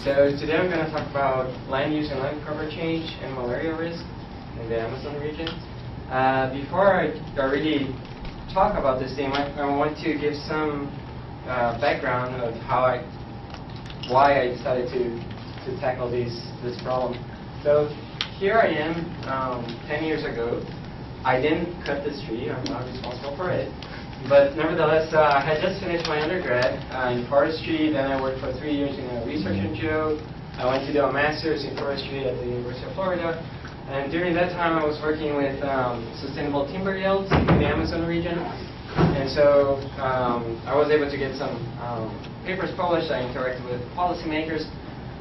So today I'm going to talk about land use and land cover change and malaria risk in the Amazon region. Before I really talk about this theme, I want to give some background of why I decided to tackle this problem. So here I am 10 years ago. I didn't cut this tree, I'm not responsible for it. But nevertheless, I had just finished my undergrad in forestry. Then I worked for 3 years in a research NGO. I went to do a master's in forestry at the University of Florida. And during that time, I was working with sustainable timber yields in the Amazon region. And so I was able to get some papers published. I interacted with policymakers.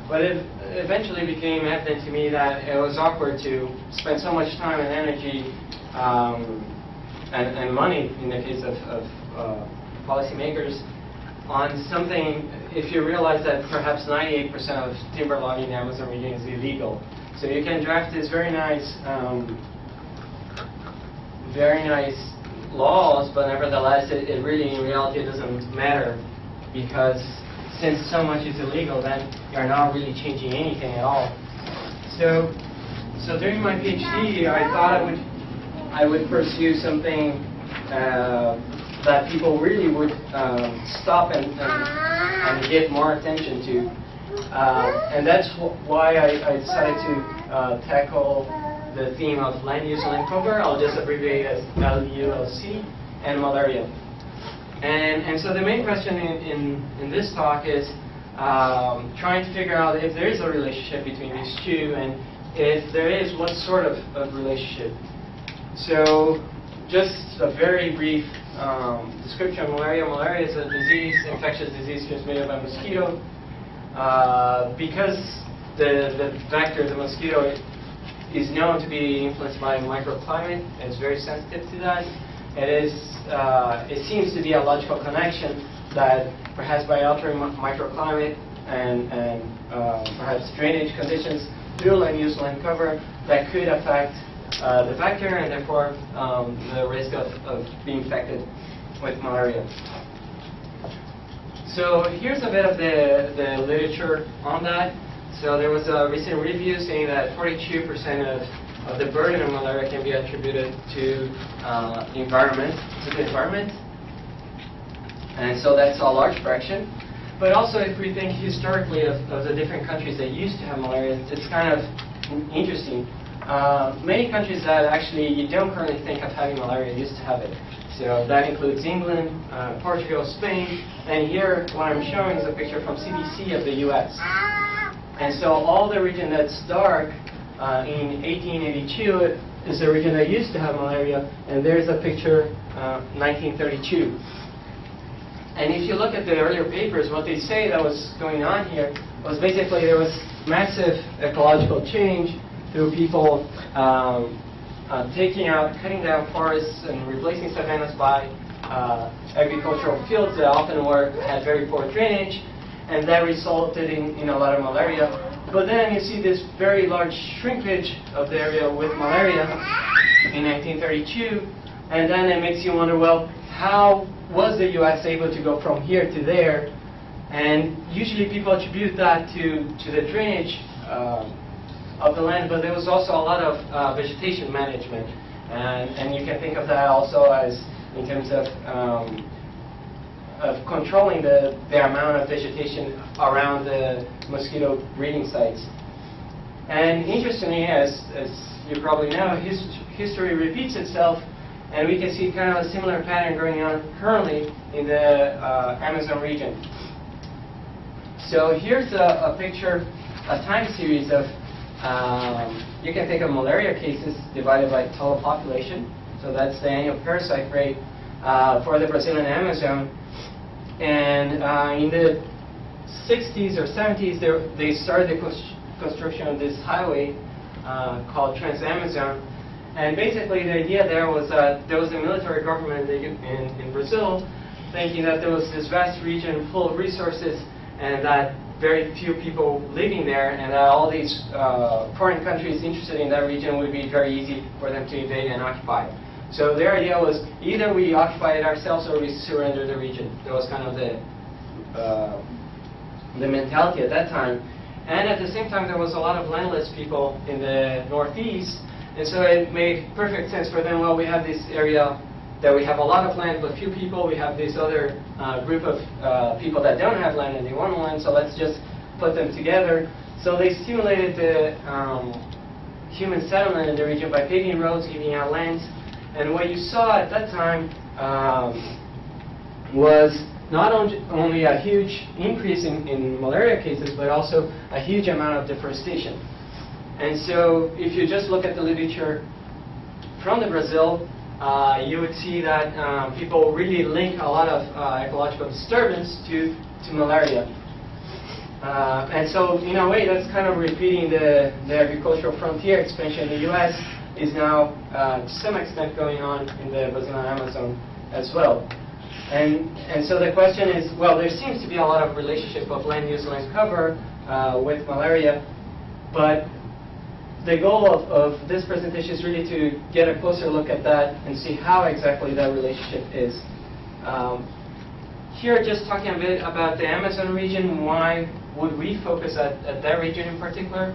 But it eventually became evident to me that it was awkward to spend so much time and energy and money, in the case of policymakers, on something, if you realize that perhaps 98% of timber logging in the Amazon region is illegal. So you can draft these very nice laws, but nevertheless, it really, in reality, doesn't matter, because since so much is illegal, then you're not really changing anything at all. So during my PhD, I thought I would pursue something that people really would stop and give more attention to. And that's why I decided to tackle the theme of land use and land cover. I'll just abbreviate as LULC, and malaria. And so the main question in this talk is trying to figure out if there is a relationship between these two, and if there is, what sort of relationship. So just a very brief description of malaria. Malaria is a disease, infectious disease transmitted by mosquito. Because the vector, the mosquito, is known to be influenced by microclimate, it's very sensitive to that. It seems to be a logical connection that perhaps by altering microclimate and perhaps drainage conditions through land use, land cover, that could affect the vector and therefore the risk of being infected with malaria. So here's a bit of the literature on that. So there was a recent review saying that 42% of the burden of malaria can be attributed to the environment, and so that's a large fraction. But also, if we think historically of the different countries that used to have malaria, it's kind of interesting. Many countries that actually you don't currently think of having malaria used to have it. So that includes England, Portugal, Spain, and here what I'm showing is a picture from CDC of the US. And so all the region that's dark in 1882 is the region that used to have malaria, and there's a picture 1932. And if you look at the earlier papers, what they say that was going on here was basically there was massive ecological change through people cutting down forests and replacing savannas by agricultural fields that often had very poor drainage, and that resulted in a lot of malaria. But then you see this very large shrinkage of the area with malaria in 1932, and then it makes you wonder, well, how was the US able to go from here to there? And usually people attribute that to the drainage of the land, but there was also a lot of vegetation management, and you can think of that also as in terms of controlling the amount of vegetation around the mosquito breeding sites. And interestingly, as you probably know, history repeats itself, and we can see kind of a similar pattern going on currently in the Amazon region. So here's a picture, a time series of you can think of malaria cases divided by total population. So that's the annual parasite rate for the Brazilian Amazon. And in the 60s or 70s, they started the construction of this highway called Trans-Amazon. And basically the idea there was that there was a military government in Brazil thinking that there was this vast region full of resources and that very few people living there, and that all these foreign countries interested in that region would be very easy for them to invade and occupy. So their idea was either we occupy it ourselves or we surrender the region. That was kind of the mentality at that time. And at the same time, there was a lot of landless people in the northeast. And so it made perfect sense for them. Well, we have this area that we have a lot of land but few people. We have this other group of people that don't have land and they want land, so let's just put them together. So they stimulated the human settlement in the region by paving roads, giving out lands. And what you saw at that time was not only a huge increase in malaria cases, but also a huge amount of deforestation. And so if you just look at the literature from the Brazil, you would see that people really link a lot of ecological disturbance to malaria. And so in a way, that's kind of repeating the agricultural frontier expansion in the U.S. is now to some extent going on in the Brazilian Amazon as well. And so the question is, well, there seems to be a lot of relationship of land use, land cover with malaria, but the goal of this presentation is really to get a closer look at that and see how exactly that relationship is. Here, just talking a bit about the Amazon region, why would we focus at that region in particular?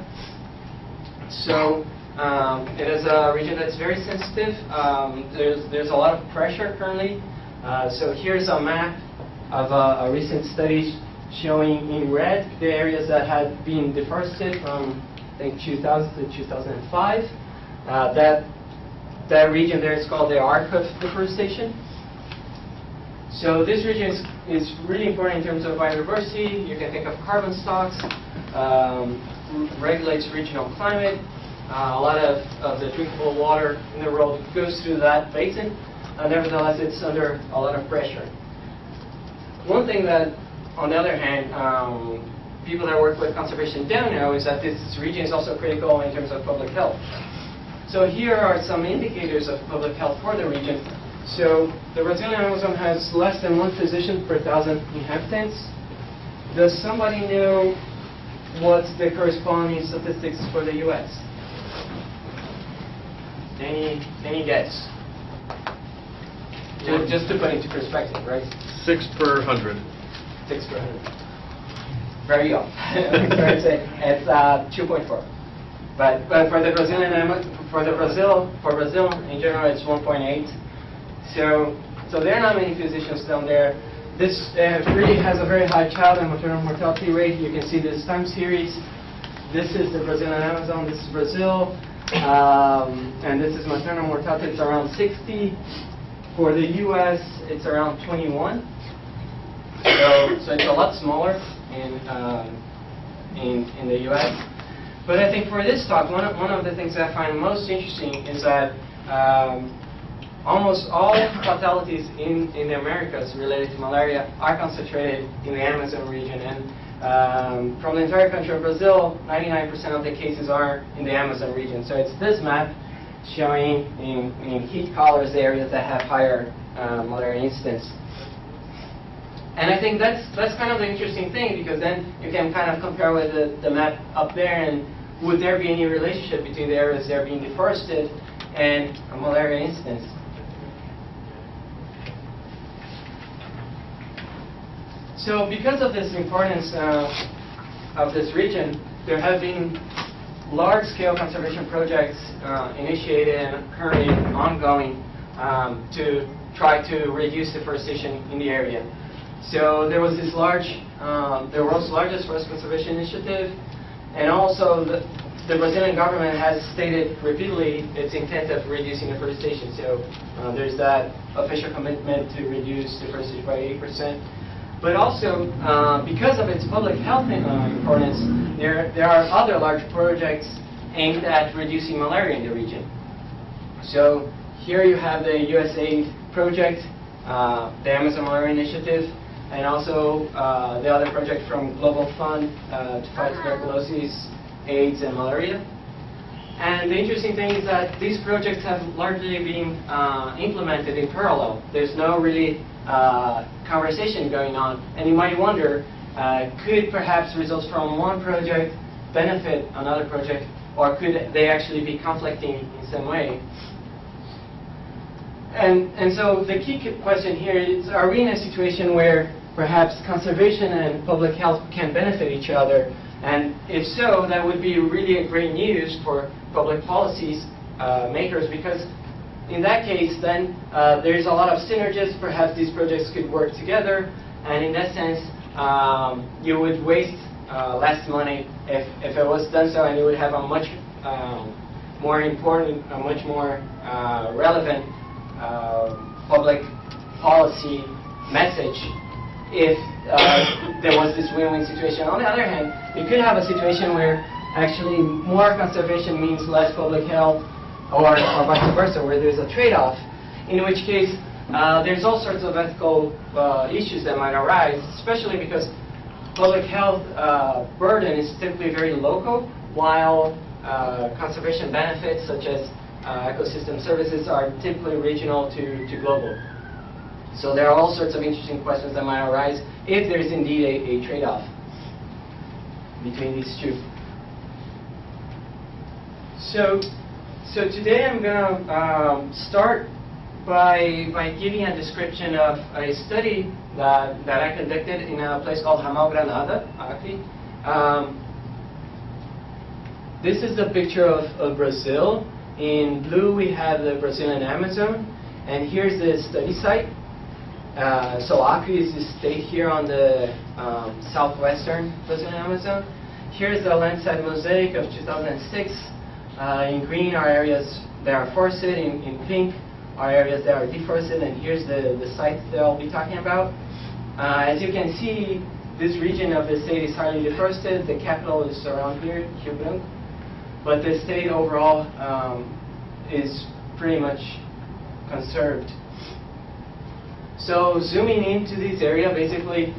So it is a region that's very sensitive. There's a lot of pressure currently. So here's a map of a recent study showing in red the areas that had been deforested from I think 2000 to 2005. That region there is called the arc of deforestation. So this region is really important in terms of biodiversity. You can think of carbon stocks, regulates regional climate. A lot of the drinkable water in the world goes through that basin. Nevertheless, it's under a lot of pressure. One thing that, on the other hand, people that work with conservation don't know is that this region is also critical in terms of public health. So here are some indicators of public health for the region. So the Brazilian Amazon has less than 1 physician per 1,000 inhabitants. Does somebody know what the corresponding statistics for the U.S.? Any guess? Just to put into perspective, right? 6 per 100. 6 per 100. Very off. It's 2.4. But for the for Brazil in general, it's 1.8. So there are not many physicians down there. This really has a very high child and maternal mortality rate. You can see this time series. This is the Brazilian Amazon. This is Brazil, and this is maternal mortality. It's around 60. For the U.S., it's around 21. So it's a lot smaller in the U.S. But I think for this talk, one of the things I find most interesting is that almost all fatalities in the Americas related to malaria are concentrated in the Amazon region. And from the entire country of Brazil, 99% of the cases are in the Amazon region. So it's this map showing in heat colors the areas that have higher malaria incidence. And I think that's kind of the interesting thing, because then you can kind of compare with the map up there, and would there be any relationship between the areas that are being deforested and malaria incidence? So because of this importance of this region, there have been large-scale conservation projects initiated and currently ongoing to try to reduce deforestation in the area. So there was this the world's largest forest conservation initiative, and also the Brazilian government has stated repeatedly its intent of reducing deforestation. So there's that official commitment to reduce deforestation by 8%. But also, because of its public health importance, there are other large projects aimed at reducing malaria in the region. So here you have the USAID project, the Amazon Malaria Initiative, and also the other project from Global Fund to fight tuberculosis, AIDS, and malaria. And the interesting thing is that these projects have largely been implemented in parallel. There's no really conversation going on, and you might wonder, could perhaps results from one project benefit another project, or could they actually be conflicting in some way? And so the key question here is, are we in a situation where perhaps conservation and public health can benefit each other. And if so, that would be really a great news for public policies makers, because in that case, then there's a lot of synergies. Perhaps these projects could work together, and in that sense, you would waste less money if it was done so, and you would have a much more important, a much more relevant public policy message if there was this win-win situation. On the other hand, you could have a situation where actually more conservation means less public health, or vice versa, where there's a trade-off, in which case there's all sorts of ethical issues that might arise, especially because public health burden is typically very local, while conservation benefits such as ecosystem services are typically regional to global. So there are all sorts of interesting questions that might arise if there is indeed a trade-off between these two. So today I'm going to start by giving a description of a study that I conducted in a place called Ramal Granada, Acre. This is the picture of Brazil. In blue we have the Brazilian Amazon, and here's the study site. So Acre is the state here on the southwestern Brazilian Amazon. Here's the Landsat mosaic of 2006. In green are areas that are forested, in pink are areas that are deforested, and here's the site that I'll be talking about. As you can see, this region of the state is highly deforested. The capital is around here, Rio Branco, but the state overall is pretty much conserved. So zooming into this area, basically,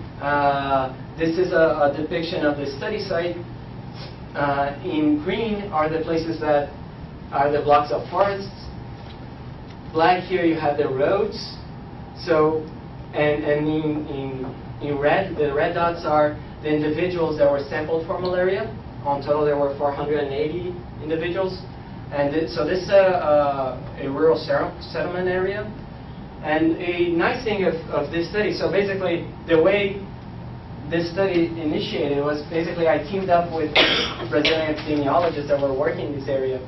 this is a depiction of the study site. In green are the places that are the blocks of forests. Black here you have the roads. So, and in red, the red dots are the individuals that were sampled for malaria. On total there were 480 individuals. And so this is a rural settlement area. And a nice thing of this study, so basically the way this study initiated was basically I teamed up with Brazilian epidemiologists that were working in this area.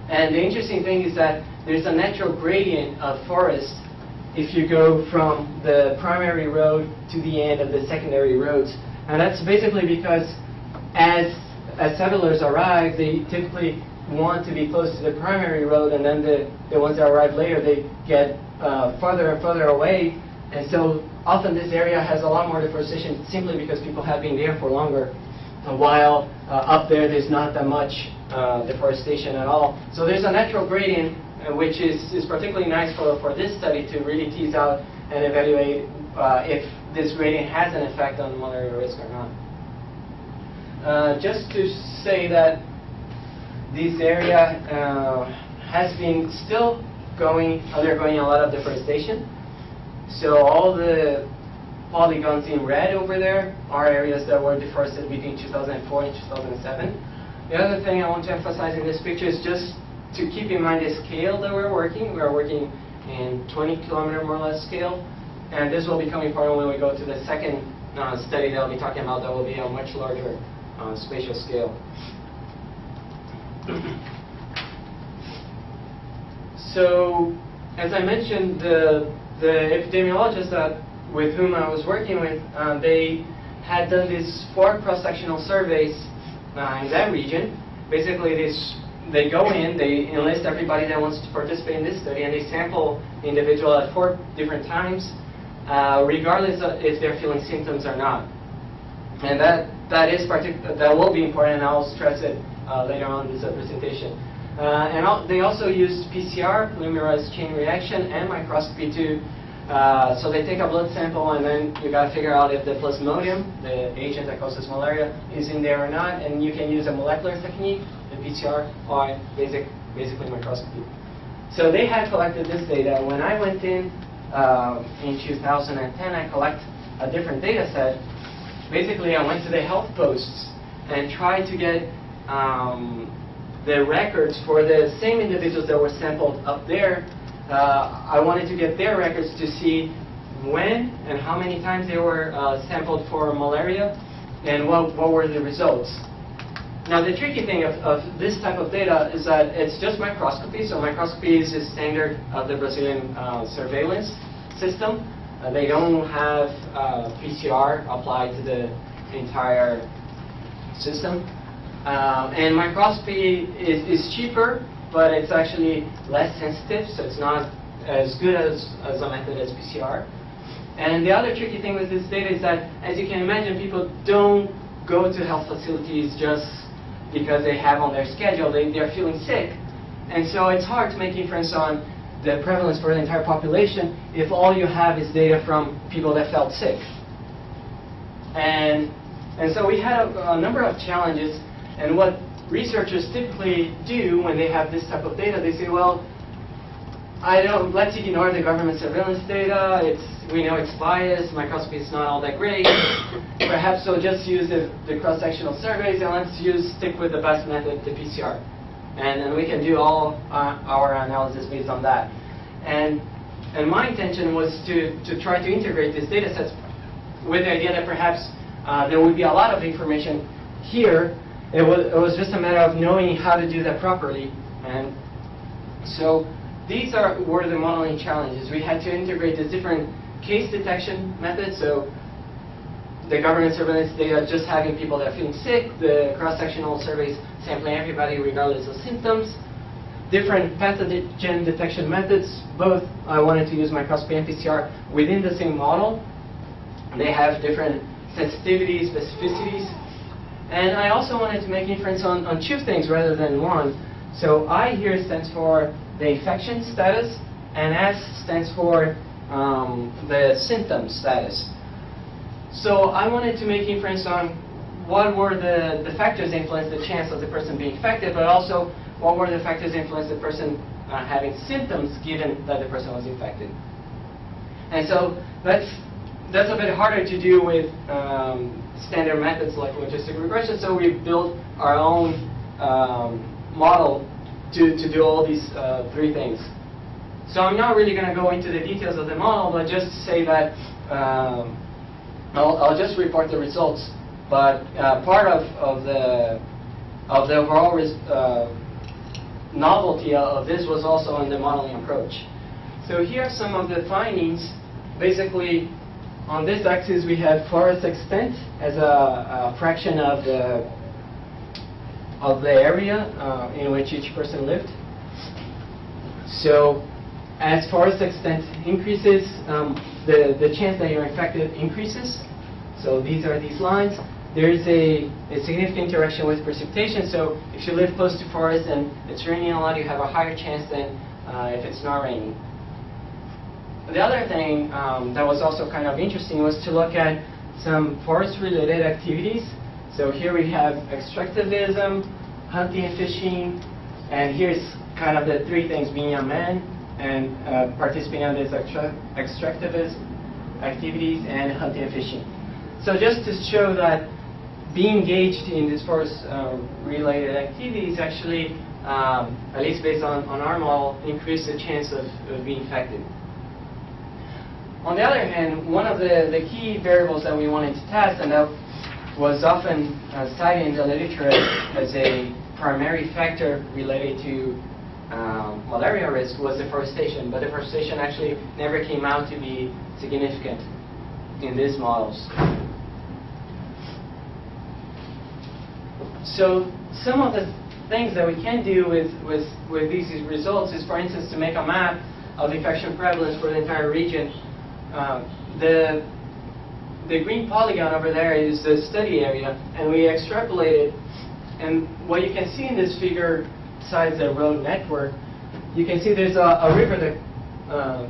And the interesting thing is that there's a natural gradient of forest if you go from the primary road to the end of the secondary roads. And that's basically because as settlers arrive, they typically want to be close to the primary road, and then the ones that arrive later, they get further and further away. And so often this area has a lot more deforestation simply because people have been there for longer, while up there's not that much deforestation at all. So there's a natural gradient, which is particularly nice for this study to really tease out and evaluate if this gradient has an effect on malaria risk or not. Just to say that this area has been still undergoing a lot of deforestation. So all the polygons in red over there are areas that were deforested between 2004 and 2007. The other thing I want to emphasize in this picture is just to keep in mind the scale that we're working. We are working in 20-kilometer more or less scale, and this will become important when we go to the second study that I'll be talking about that will be a much larger spatial scale. So, as I mentioned, the epidemiologists with whom I was working with, they had done these 4 cross-sectional surveys in that region. Basically, they go in, they enlist everybody that wants to participate in this study, and they sample the individual at 4 different times, regardless of if they're feeling symptoms or not. And that will be important, and I'll stress it later on in this presentation. And they also use PCR, polymerase chain reaction, and microscopy too. So they take a blood sample, and then you got to figure out if the plasmodium, the agent that causes malaria, is in there or not. And you can use a molecular technique, the PCR, or basically microscopy. So they had collected this data. When I went in 2010, I collect a different data set. Basically, I went to the health posts and tried to get the records for the same individuals that were sampled up there. I wanted to get their records to see when and how many times they were sampled for malaria, and what were the results. Now, the tricky thing of this type of data is that it's just microscopy. So microscopy is the standard of the Brazilian surveillance system. They don't have PCR applied to the entire system. And microscopy is cheaper, but it's actually less sensitive, so it's not as good as a method as PCR. And the other tricky thing with this data is that, as you can imagine, people don't go to health facilities just because they have on their schedule. They're feeling sick. And so it's hard to make inference on the prevalence for the entire population if all you have is data from people that felt sick. And so we had a number of challenges. And what researchers typically do when they have this type of data, they say, well, let's ignore the government surveillance data. We know it's biased. Microscopy is not all that great. Perhaps we'll just use the cross-sectional surveys, and let's stick with the best method, the PCR. And we can do all our analysis based on that. And my intention was to try to integrate these data sets with the idea that perhaps there would be a lot of information here. It was just a matter of knowing how to do that properly. And so these were the modeling challenges. We had to integrate the different case detection methods. So the government surveillance data just having people that are feeling sick, the cross-sectional surveys sampling everybody regardless of symptoms, different pathogen detection methods. Both I wanted to use microscopy and PCR within the same model. They have different sensitivities, specificities. And I also wanted to make inference on two things rather than one. So I here stands for the infection status, and S stands for the symptom status. So I wanted to make inference on what were the factors that influence the chance of the person being infected, but also what were the factors that influence the person having symptoms given that the person was infected. And so that's a bit harder to do with standard methods like logistic regression, so we built our own model to do all these three things. So I'm not really going to go into the details of the model, but just to say that I'll just report the results. But part of the overall novelty of this was also in the modeling approach. So here are some of the findings. Basically, on this axis we have forest extent as a fraction of the area in which each person lived. So as forest extent increases, the chance that you're infected increases. So these are these lines. There is a significant interaction with precipitation. So if you live close to forest and it's raining a lot, you have a higher chance than if it's not raining. The other thing that was also kind of interesting was to look at some forest-related activities. So here we have extractivism, hunting and fishing, and here's kind of the three things: being a man and participating in these extractivist activities and hunting and fishing. So just to show that being engaged in these forest-related activities actually, at least based on our model, increase the chance of being infected. On the other hand, one of the key variables that we wanted to test, and that was often cited in the literature as a primary factor related to malaria risk, was deforestation. But deforestation actually never came out to be significant in these models. So some of the things that we can do with these results is, for instance, to make a map of infection prevalence for the entire region. The green polygon over there is the study area, and we extrapolated. And what you can see in this figure, besides the road network, you can see there's a river that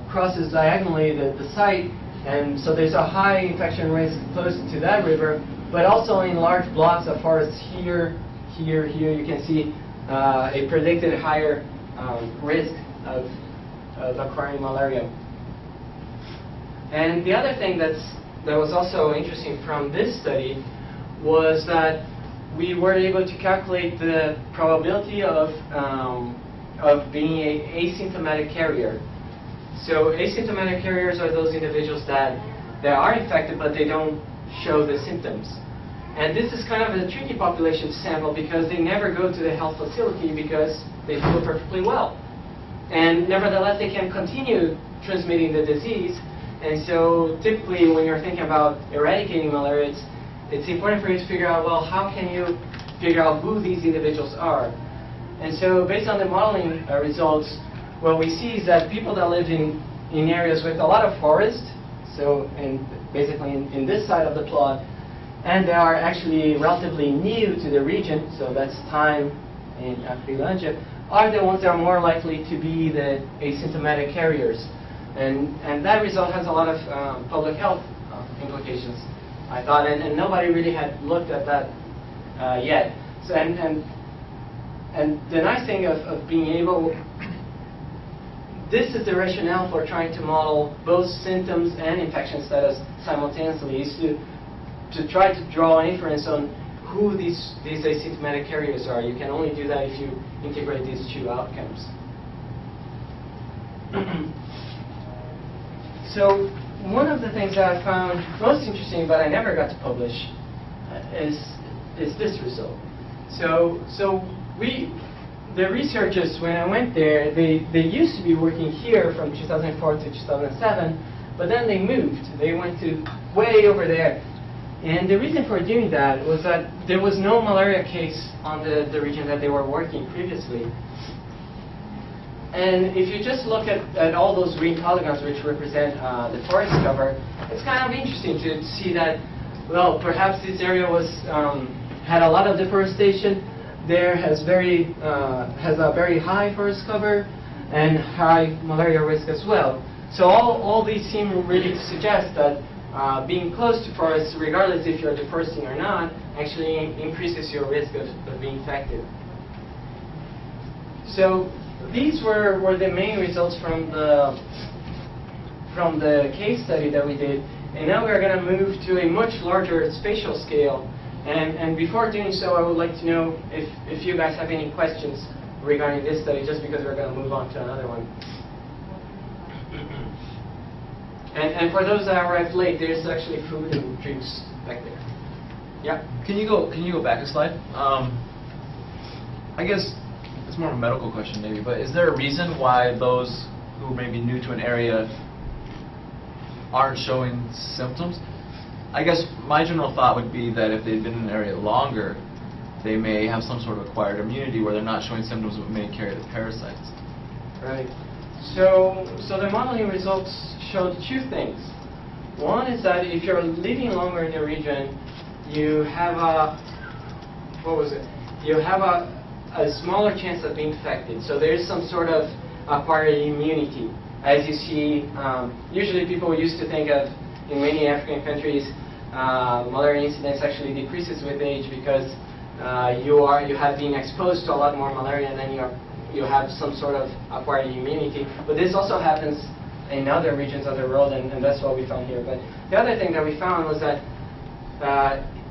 crosses diagonally the site, and so there's a high infection risk close to that river, but also in large blocks of forests here, here, here, you can see a predicted higher risk of acquiring malaria. And the other thing that was also interesting from this study was that we were able to calculate the probability of being an asymptomatic carrier. So asymptomatic carriers are those individuals that are infected, but they don't show the symptoms. And this is kind of a tricky population to sample because they never go to the health facility because they feel perfectly well. And nevertheless, they can continue transmitting the disease. And so typically when you're thinking about eradicating malaria, it's important for you to figure out, well, how can you figure out who these individuals are? And so based on the modeling results, what we see is that people that live in areas with a lot of forest, so basically in this side of the plot, and they are actually relatively new to the region, so that's time in Afrilandia, are the ones that are more likely to be the asymptomatic carriers. And that result has a lot of public health implications, I thought, and nobody really had looked at that yet. So, and the nice thing of being able, this is the rationale for trying to model both symptoms and infection status simultaneously, is to try to draw an inference on who these asymptomatic carriers are. You can only do that if you integrate these two outcomes. So one of the things that I found most interesting, but I never got to publish, is this result. So the researchers, when I went there, they used to be working here from 2004 to 2007, but then they moved. They went to way over there. And the reason for doing that was that there was no malaria case on the region that they were working previously. And if you just look at all those green polygons which represent the forest cover, it's kind of interesting to see that, well, perhaps this area was had a lot of deforestation. There has a very high forest cover and high malaria risk as well. So all these seem really to suggest that being close to forests, regardless if you're deforesting or not, actually increases your risk of being infected. So these were the main results from the case study that we did. And now we're going to move to a much larger spatial scale. And before doing so, I would like to know if you guys have any questions regarding this study, just because we're going to move on to another one. And for those that arrived late, there's actually food and drinks back there. Yeah. Can you go back a slide? I guess it's more of a medical question maybe, but is there a reason why those who may be new to an area aren't showing symptoms? I guess my general thought would be that if they've been in an area longer, they may have some sort of acquired immunity where they're not showing symptoms but may carry the parasites. Right. So the modeling results showed two things. One is that if you're living longer in the region, you have a smaller chance of being infected. So there's some sort of acquired immunity. As you see, usually people used to think of, in many African countries, malaria incidence actually decreases with age because you have been exposed to a lot more malaria and then you have some sort of acquired immunity. But this also happens in other regions of the world, and that's what we found here. But the other thing that we found was that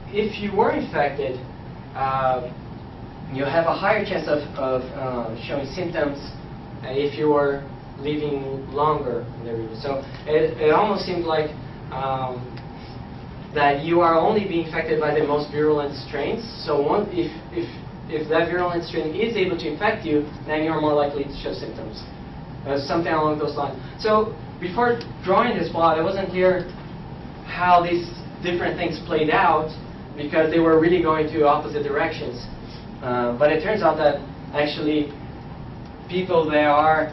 if you were infected, you have a higher chance of showing symptoms if you were living longer in the region. So it almost seemed like that you are only being infected by the most virulent strains. So if that virulent strain is able to infect you, then you're more likely to show symptoms. Something along those lines. So before drawing this plot, it wasn't clear how these different things played out because they were really going to opposite directions. But it turns out that actually people that are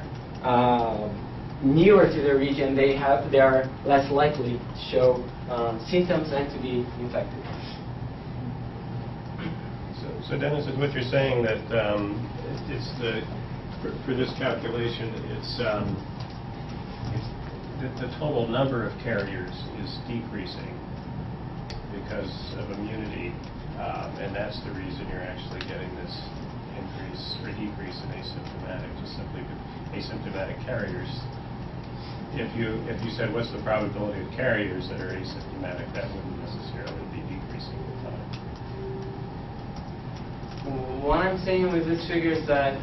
newer to the region, they are less likely to show symptoms and to be infected. So Dennis, is what you're saying that it's for this calculation, it's the total number of carriers is decreasing because of immunity, and that's the reason you're actually getting this increase or decrease in asymptomatic, just simply asymptomatic carriers. If you said what's the probability of carriers that are asymptomatic, that wouldn't necessarily be decreasing with time. What I'm saying with this figure is that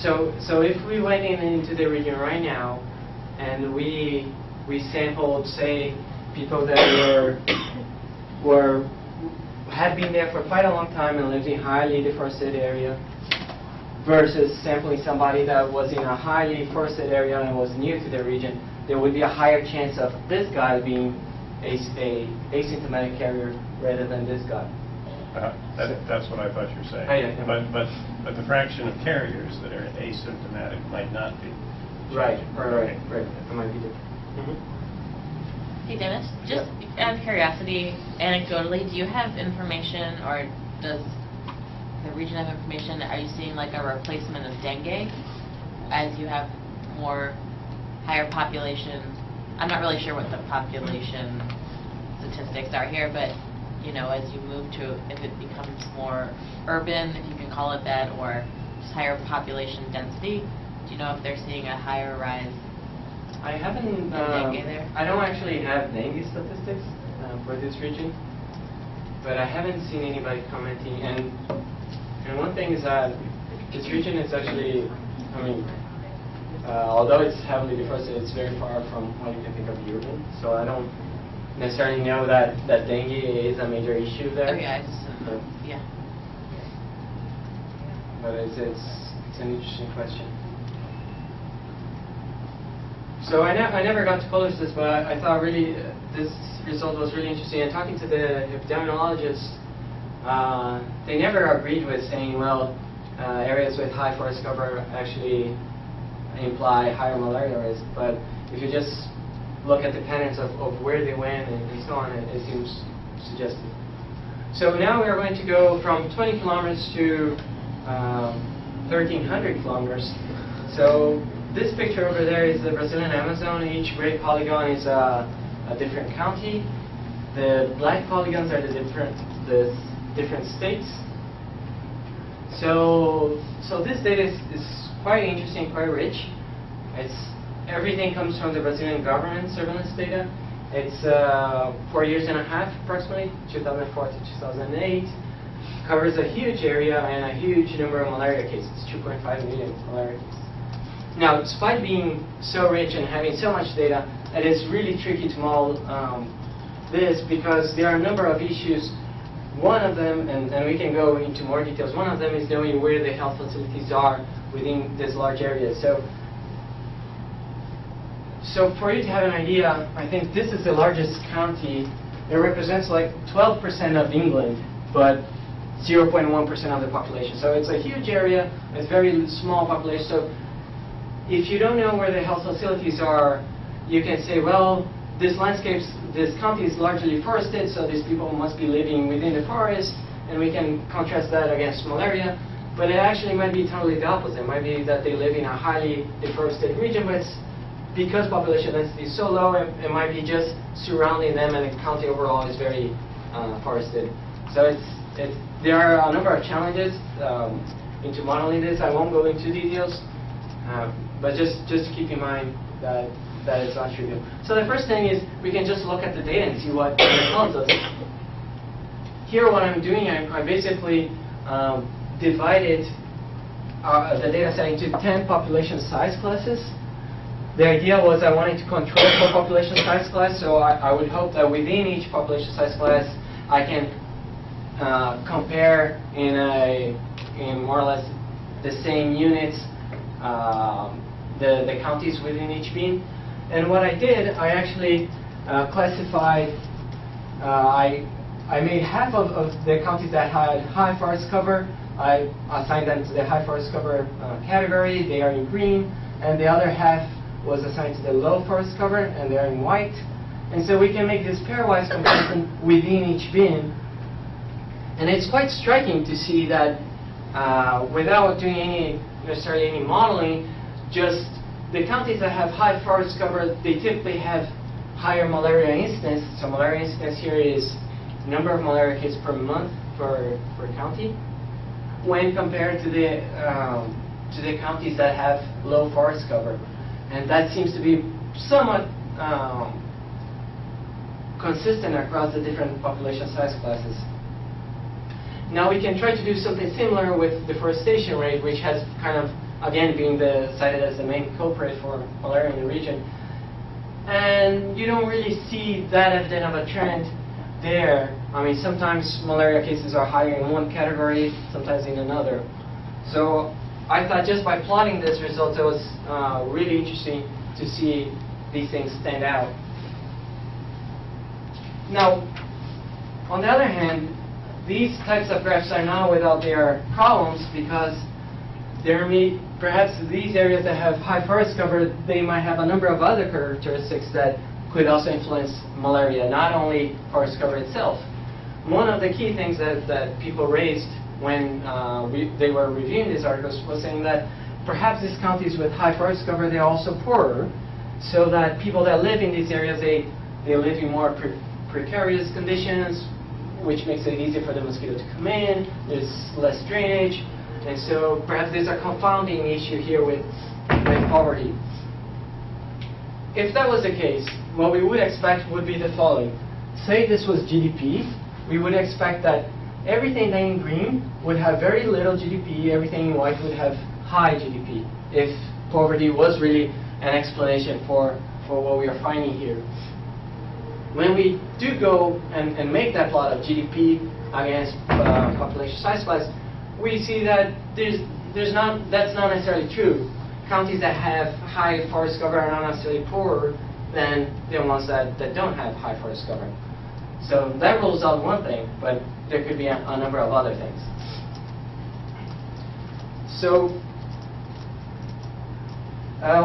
So if we went into the region right now, and we sampled, say, people that had been there for quite a long time and lived in highly deforested area, versus sampling somebody that was in a highly forested area and was new to the region, there would be a higher chance of this guy being a asymptomatic carrier rather than this guy. That's what I thought you were saying. Yeah. But the fraction of carriers that are asymptomatic might not be. Right. That might be different. Hey Dennis, just out of curiosity, anecdotally, do you have information, or does the region have information, are you seeing like a replacement of dengue as you have more higher population? I'm not really sure what the population statistics are here, but you know, as you move to, if it becomes more urban, if you can call it that, or just higher population density, do you know if they're seeing a higher rise? I haven't. Dengue there? I don't actually have dengue statistics for this region, but I haven't seen anybody commenting. And one thing is that this region is actually, I mean, although it's heavily deforested, it's very far from what you can think of urban. So I don't necessarily know that dengue is a major issue there. Oh yeah, yeah. But it's an interesting question. So I never got to publish this, but I thought really this result was really interesting. And talking to the epidemiologists, they never agreed with saying, well, areas with high forest cover actually imply higher malaria risk. But if you just look at the patterns of where they went and so on, it seems suggestive. So now we are going to go from 20 kilometers to 1,300 kilometers. So this picture over there is the Brazilian Amazon. Each gray polygon is a different county. The black polygons are the different states. So this data is quite interesting, quite rich. Everything comes from the Brazilian government surveillance data. It's 4 years and a half, approximately, 2004 to 2008. Covers a huge area and a huge number of malaria cases, 2.5 million malaria cases. Now, despite being so rich and having so much data, it is really tricky to model this because there are a number of issues. One of them, and we can go into more details, one of them is knowing where the health facilities are within this large area. So for you to have an idea, I think this is the largest county. It represents like 12% of England, but 0.1% of the population. So it's a huge area, it's very small population. So if you don't know where the health facilities are, you can say, well, this county is largely forested, so these people must be living within the forest, and we can contrast that against malaria. But it actually might be totally the opposite. It might be that they live in a highly deforested region, but it's because population density is so low, it might be just surrounding them, and the county overall is very forested. So there are a number of challenges into modeling this. I won't go into details. But just keep in mind that it's not trivial. So the first thing is we can just look at the data and see what it tells us. Here what I'm doing, I basically divided the data set into 10 population size classes. The idea was I wanted to control for population size class, so I would hope that within each population size class I can compare in more or less the same units the counties within each bean. And what I did, I actually classified, I made half of the counties that had high forest cover, I assigned them to the high forest cover category, they are in green, and the other half was assigned to the low forest cover, and they are in white. And so we can make this pairwise comparison within each bin. And it's quite striking to see that without doing necessarily any modeling, just the counties that have high forest cover, they typically have higher malaria incidence. So malaria incidence here is number of malaria cases per month per county, when compared to the counties that have low forest cover. And that seems to be somewhat consistent across the different population size classes. Now we can try to do something similar with deforestation rate, which has kind of again being cited as the main culprit for malaria in the region. And you don't really see that evident of a trend there. I mean, sometimes malaria cases are higher in one category, sometimes in another. So I thought just by plotting this result, it was really interesting to see these things stand out. Now, on the other hand, these types of graphs are not without their problems, because perhaps these areas that have high forest cover, they might have a number of other characteristics that could also influence malaria, not only forest cover itself. One of the key things that people raised when they were reviewing these articles was saying that perhaps these counties with high forest cover, they're also poorer, so that people that live in these areas, they live in more precarious conditions, which makes it easier for the mosquito to come in, there's less drainage, and so perhaps there's a confounding issue here with poverty. If that was the case, what we would expect would be the following. Say this was GDP, we would expect that everything in green would have very little GDP, everything in white would have high GDP, if poverty was really an explanation for what we are finding here. When we do go and make that plot of GDP against population size plots, we see that that's not necessarily true. Counties that have high forest cover are not necessarily poorer than the ones that don't have high forest cover. So that rules out one thing, but there could be a number of other things. So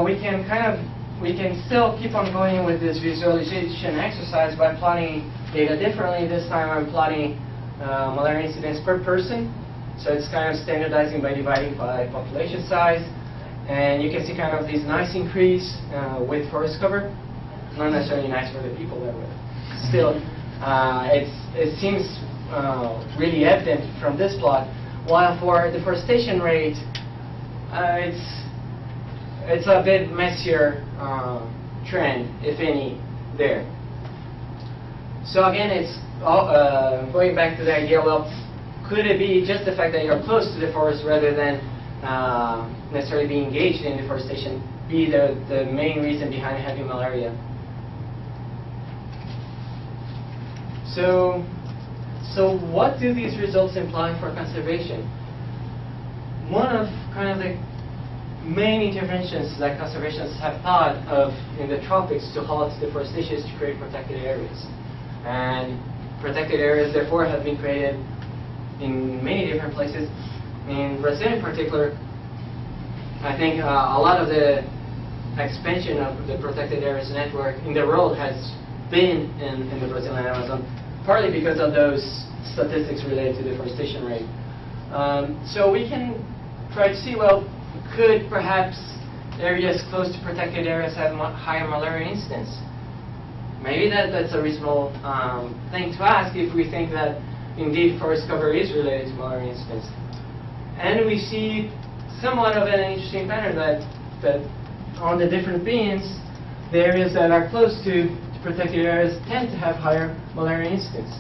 we can still keep on going with this visualization exercise by plotting data differently. This time I'm plotting malaria incidence per person. So it's kind of standardizing by dividing by population size. And you can see kind of this nice increase with forest cover. Not necessarily nice for the people that live. Still, it seems really evident from this plot. While for deforestation rate, it's a bit messier trend, if any, there. So again, it's going back to the idea, well, could it be just the fact that you're close to the forest rather than necessarily being engaged in deforestation be the main reason behind having malaria? So what do these results imply for conservation? One of kind of the main interventions that conservationists have thought of in the tropics to halt deforestation is to create protected areas. And protected areas, therefore, have been created in many different places. In Brazil in particular, I think a lot of the expansion of the protected areas network in the world has been in the Brazilian Amazon, partly because of those statistics related to deforestation rate. So we can try to see, well, could perhaps areas close to protected areas have higher malaria incidence? Maybe that's a reasonable thing to ask if we think that indeed forest cover is related to malaria incidence. And we see somewhat of an interesting pattern that on the different beans, the areas that are close to protected areas tend to have higher malaria incidence.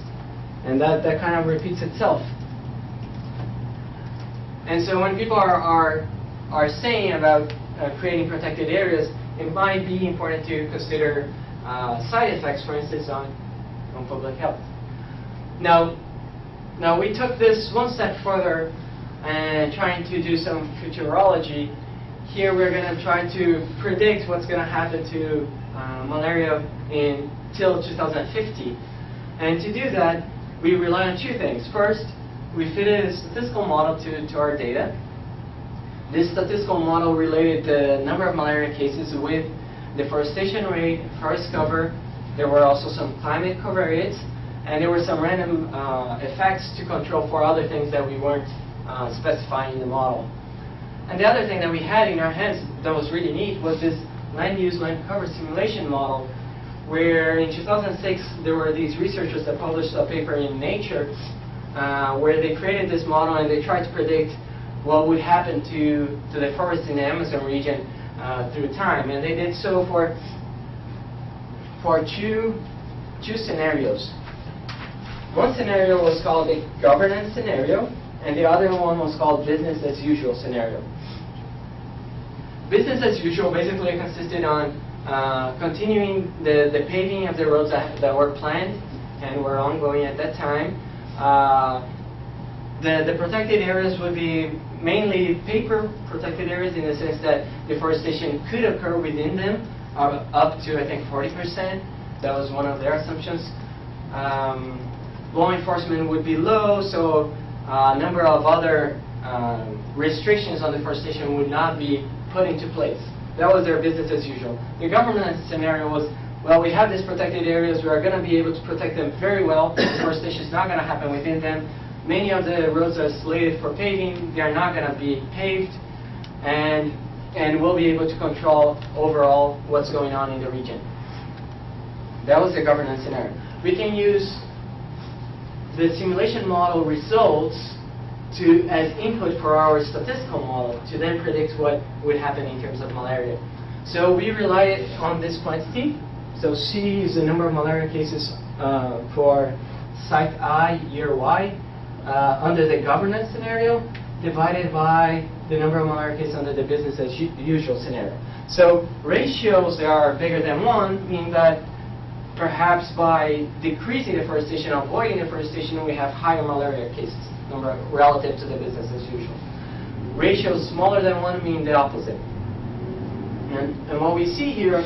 And that kind of repeats itself. And so when people are saying about creating protected areas, it might be important to consider side effects, for instance, on public health. Now we took this one step further and trying to do some futurology. Here we're going to try to predict what's going to happen to malaria till 2050. And to do that, we rely on two things. First, we fitted a statistical model to our data. This statistical model related the number of malaria cases with deforestation rate, forest cover. There were also some climate covariates, and there were some random effects to control for other things that we weren't specifying in the model. And the other thing that we had in our hands that was really neat was this land use land cover simulation model, where in 2006 there were these researchers that published a paper in Nature where they created this model and they tried to predict what would happen to the forests in the Amazon region through time. And they did so for two scenarios. One scenario was called a governance scenario, and the other one was called business as usual scenario. business as usual basically consisted on continuing the paving of the roads that were planned and were ongoing at that time. The protected areas would be mainly paper protected areas in the sense that deforestation could occur within them, up to I think 40%. That was one of their assumptions. Law enforcement would be low, so a number of other restrictions on deforestation would not be put into place. That was their business as usual. The government scenario was, well, we have these protected areas, we are going to be able to protect them very well. Deforestation is not going to happen within them. Many of the roads are slated for paving, they are not going to be paved, and we'll be able to control overall what's going on in the region. That was the governance scenario. We can use the simulation model results as input for our statistical model to then predict what would happen in terms of malaria. So we rely on this quantity. So C is the number of malaria cases for site I, year Y, under the governance scenario, divided by the number of malaria cases under the business as usual scenario. So ratios that are bigger than 1 mean that perhaps by decreasing deforestation, avoiding deforestation, we have higher malaria cases number relative to the business as usual. Ratios smaller than 1 mean the opposite. And what we see here,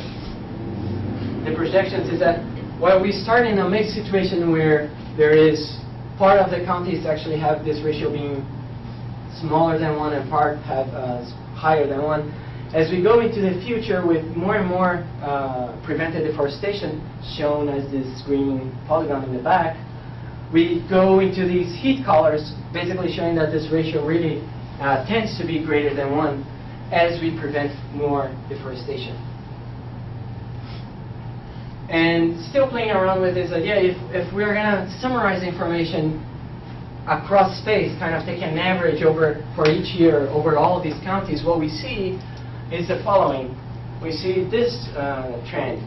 the projections, is that while we start in a mixed situation where there is part of the counties actually have this ratio being smaller than 1 and part have higher than 1, as we go into the future with more and more prevented deforestation, shown as this green polygon in the back, we go into these heat colors, basically showing that this ratio really tends to be greater than 1 as we prevent more deforestation. And still playing around with this idea, if we're going to summarize information across space, kind of take an average for each year over all of these counties, what we see is the following. We see this trend.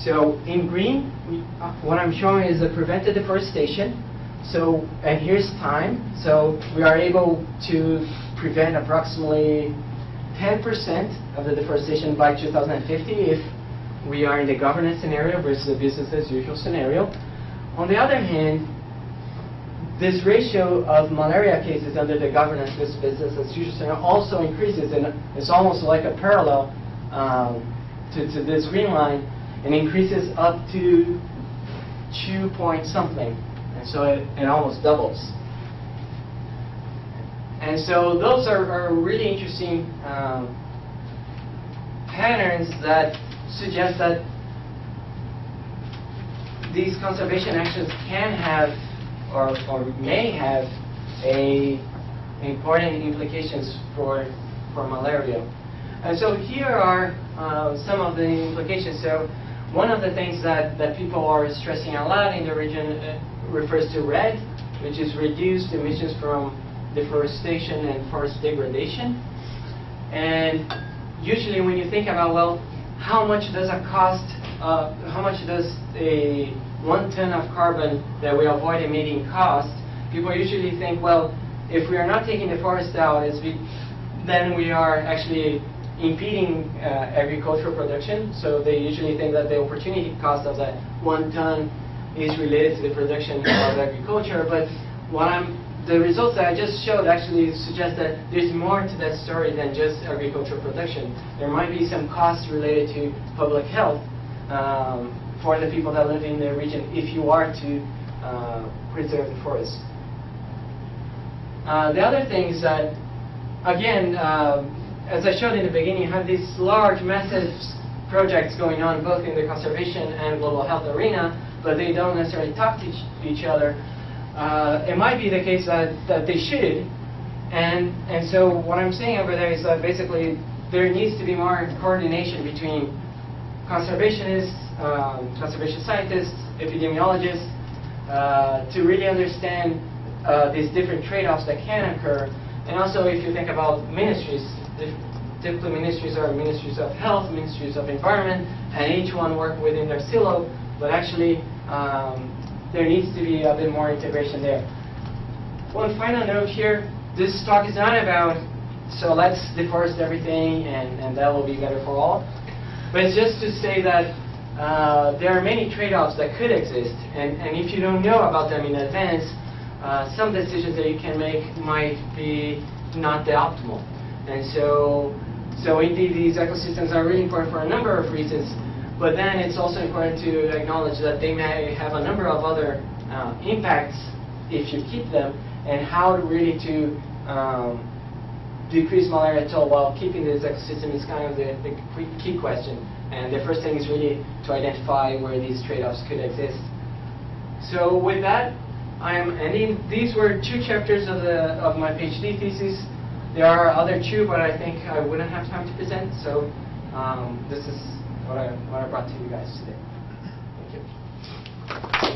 So in green, what I'm showing is the prevented deforestation. So, and here's time. So we are able to prevent approximately 10% of the deforestation by 2050 if we are in the governance scenario versus the business as usual scenario. On the other hand, this ratio of malaria cases under the governance versus business as usual scenario also increases, and it's almost like a parallel to this green line, and increases up to 2 point something, and so it almost doubles. And so those are really interesting patterns that suggest that these conservation actions can have or may have important implications for malaria. And so here are some of the implications. So one of the things that people are stressing a lot in the region refers to RED, which is reduced emissions from deforestation and forest degradation. And usually when you think about, well, how much does a 1 ton of carbon that we avoid emitting cost, people usually think, well, if we are not taking the forest out, then we are actually impeding agricultural production. So they usually think that the opportunity cost of that 1 ton is related to the production of agriculture. But the results that I just showed actually suggest that there's more to that story than just agricultural production. There might be some costs related to public health for the people that live in the region if you are to preserve the forest. The other thing is that, again, as I showed in the beginning, you have these large, massive projects going on both in the conservation and global health arena, but they don't necessarily talk to each other. It might be the case that they should, and so what I'm saying over there is that basically there needs to be more coordination between conservationists, conservation scientists, epidemiologists, to really understand these different trade-offs that can occur. And also, if you think about ministries, typically ministries are ministries of health, ministries of environment, and each one work within their silo, but actually there needs to be a bit more integration there. One final note here, this talk is not about so let's deforest everything and that will be better for all. But it's just to say that there are many trade-offs that could exist, and if you don't know about them in advance, some decisions that you can make might be not the optimal. And so indeed these ecosystems are really important for a number of reasons, but then it's also important to acknowledge that they may have a number of other impacts if you keep them, and how really to decrease malaria toll while keeping this ecosystem is kind of the key question. And the first thing is really to identify where these trade-offs could exist. So with that, I'm ending. These were 2 chapters of my PhD thesis. There are other 2, but I think I wouldn't have time to present. So this is what I brought to you guys today. Thank you.